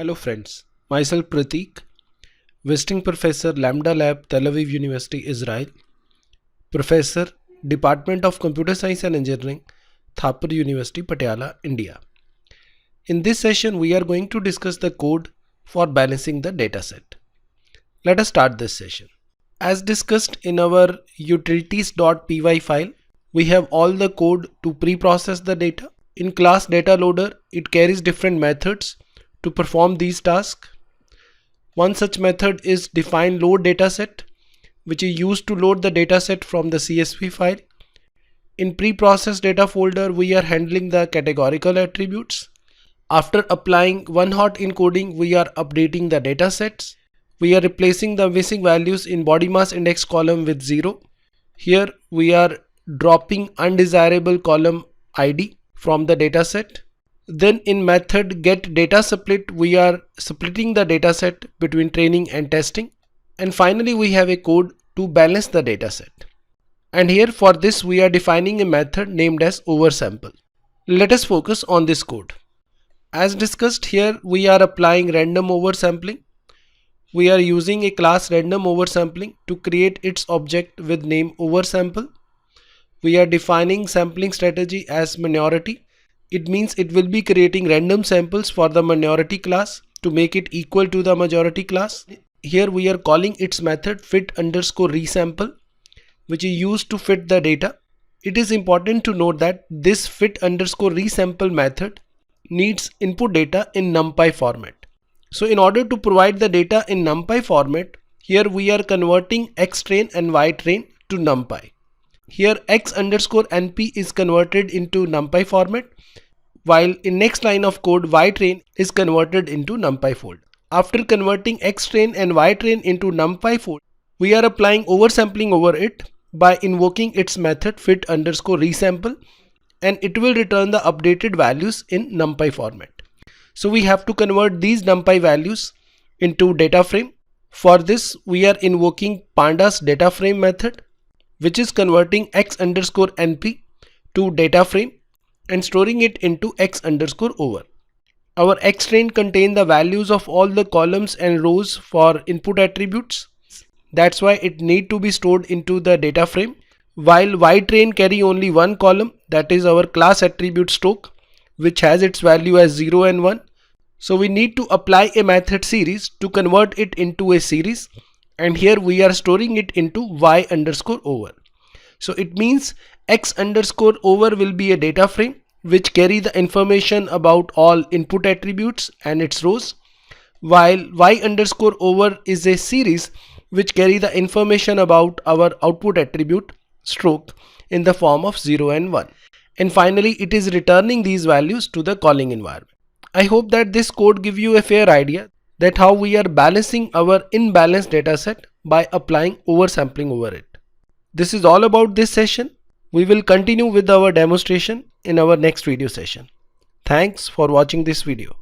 Hello friends, myself Pratik, Visiting Professor Lambda Lab, Tel Aviv University, Israel, Professor, Department of Computer Science and Engineering, Thapar University, Patiala, India. In this session, we are going to discuss the code for balancing the dataset. Let us start this session. As discussed in our utilities.py file, we have all the code to pre-process the data. In class data loader, it carries different methods to perform these tasks. One such method is define load dataset, which is used to load the dataset from the CSV file. In pre-process data folder, we are handling the categorical attributes. After applying one-hot encoding, we are updating the datasets. We are replacing the missing values in body mass index column with 0. Here we are dropping undesirable column ID from the dataset. Then in method getDataSplit, we are splitting the dataset between training and testing. And finally, we have a code to balance the dataset. And here for this, we are defining a method named as oversample. Let us focus on this code. As discussed here, we are applying random oversampling. We are using a class random oversampling to create its object with name oversample. We are defining sampling strategy as minority. It means it will be creating random samples for the minority class to make it equal to the majority class. Here we are calling its method fit_resample, which is used to fit the data. It is important to note that this fit_resample method needs input data in NumPy format. So in order to provide the data in NumPy format, here we are converting xtrain and ytrain to NumPy. Here x_np is converted into NumPy format, while in next line of code ytrain is converted into NumPy fold. After converting xtrain and ytrain into NumPy fold, we are applying oversampling over it by invoking its method fit_resample, and it will return the updated values in NumPy format. So we have to convert these NumPy values into data frame. For this, we are invoking pandas data frame method, which is converting x_np to data frame and storing it into x_over. Our xtrain contains the values of all the columns and rows for input attributes. That's why it need to be stored into the data frame, while ytrain carry only one column, that is our class attribute stock, which has its value as 0 and 1. So we need to apply a method series to convert it into a series, and here we are storing it into y_over. So it means x_over will be a data frame which carry the information about all input attributes and its rows, while y_over is a series which carry the information about our output attribute stroke in the form of 0 and 1. And finally, it is returning these values to the calling environment. I hope that this code gives you a fair idea that how we are balancing our imbalanced dataset by applying oversampling over it. This is all about this session. We will continue with our demonstration in our next video session. Thanks for watching this video.